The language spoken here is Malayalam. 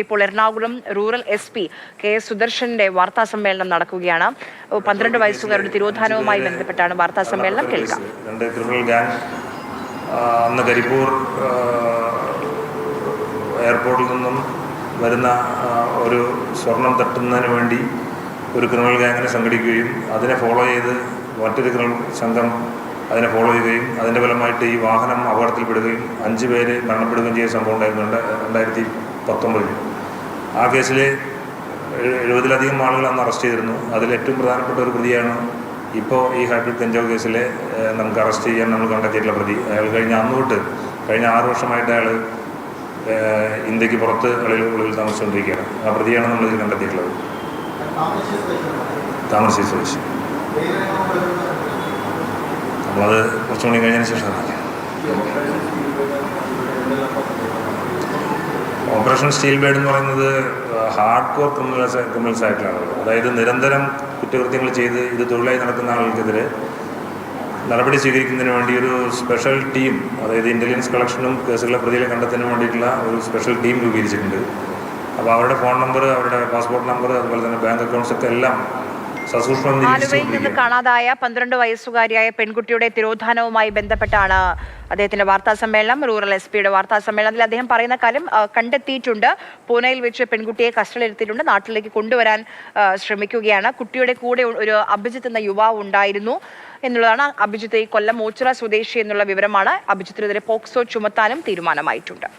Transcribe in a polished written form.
ഇപ്പോൾ എറണാകുളം റൂറൽ SP KS സുദർശന്റെ വാർത്താ സമ്മേളനം നടക്കുകയാണ്. 12 വയസ്സുകാരുടെ തിരോധാനവുമായി ബന്ധപ്പെട്ടാണ് വാർത്താ സമ്മേളനം കേൾക്കാം. അന്ന് കരിപ്പൂർ എയർപോർട്ടിൽ നിന്നും വരുന്ന ഒരു സ്വർണം തട്ടുന്നതിന് വേണ്ടി ഒരു ക്രിമിനൽ ഗാങ്ങിനെ സംഘടിക്കുകയും അതിനെ ഫോളോ ചെയ്ത് മറ്റൊരു ക്രിമിനൽ സംഘം അതിനെ ഫോളോ ചെയ്യുകയും അതിൻ്റെ ഫലമായിട്ട് ഈ വാഹനം അപകടത്തിൽപ്പെടുകയും 5 പേര് മരണപ്പെടുകയും ചെയ്ത സംഭവം ഉണ്ടായിരുന്നുണ്ട് 2019. ആ കേസിൽ 70-ലധികം ആളുകൾ അന്ന് അറസ്റ്റ് ചെയ്തിരുന്നു. അതിൽ ഏറ്റവും പ്രധാനപ്പെട്ട ഒരു പ്രതിയാണ് ഇപ്പോൾ ഈ ഹൈബ്രിഡ് കഞ്ചാവ് കേസിൽ നമുക്ക് അറസ്റ്റ് ചെയ്യാൻ നമ്മൾ കണ്ടെത്തിയിട്ടുള്ള പ്രതി. അയാൾ കഴിഞ്ഞ 6 വർഷമായിട്ട് അയാൾ ഇന്ത്യക്ക് പുറത്ത് ഉള്ളിൽ താമസിച്ചുകൊണ്ടിരിക്കുകയാണ്. ആ പ്രതിയാണ് നമ്മളിതിൽ കണ്ടെത്തിയിട്ടുള്ളത്. താമരശ്ശേരി സ്വദേശി. നമ്മളത് കുറച്ചും കൂടി കഴിഞ്ഞതിന് ശേഷം ഓപ്പറേഷൻ സ്റ്റീൽ ബേഡ് എന്ന് പറയുന്നത് ഹാർഡ് കോർ ക്രിമിനൽസ് ആയിട്ടുള്ള ആളുകൾ, അതായത് നിരന്തരം കുറ്റകൃത്യങ്ങൾ ചെയ്ത് ഇത് തൊഴിലായി നടക്കുന്ന ആളുകൾക്കെതിരെ നടപടി സ്വീകരിക്കുന്നതിന് വേണ്ടി ഒരു സ്പെഷ്യൽ ടീം, അതായത് ഇൻ്റലിജൻസ് കളക്ഷനും കേസുകളെ പ്രതികളെ കണ്ടെത്തുന്നതിന് വേണ്ടിയിട്ടുള്ള ഒരു സ്പെഷ്യൽ ടീം രൂപീകരിച്ചിട്ടുണ്ട്. അപ്പോൾ അവരുടെ ഫോൺ നമ്പർ, അവരുടെ പാസ്പോർട്ട് നമ്പർ, അതുപോലെ തന്നെ ബാങ്ക് അക്കൗണ്ട്സ് ഒക്കെ എല്ലാം ആലുവയിൽ നിന്ന് കാണാതായ 12 വയസ്സുകാരിയായ പെൺകുട്ടിയുടെ തിരോധാനവുമായി ബന്ധപ്പെട്ടാണ് അദ്ദേഹത്തിന്റെ വാർത്താ സമ്മേളനം. റൂറൽ SP-യുടെ വാർത്താ സമ്മേളനത്തിൽ അദ്ദേഹം പറയുന്ന കാര്യം കണ്ടെത്തിയിട്ടുണ്ട്. പൂനെയിൽ വെച്ച് പെൺകുട്ടിയെ കസ്റ്റഡിയിലെടുത്തിട്ടുണ്ട്. നാട്ടിലേക്ക് കൊണ്ടുവരാൻ ശ്രമിക്കുകയാണ്. കുട്ടിയുടെ കൂടെ ഒരു അഭിജിത്ത് എന്ന യുവാവ് ഉണ്ടായിരുന്നു എന്നുള്ളതാണ്. അഭിജിത്ത് ഈ കൊല്ലം ഓച്ചിറ സ്വദേശി എന്നുള്ള വിവരമാണ്. അഭിജിത്തിനെതിരെ പോക്സോ ചുമത്താനും തീരുമാനമായിട്ടുണ്ട്.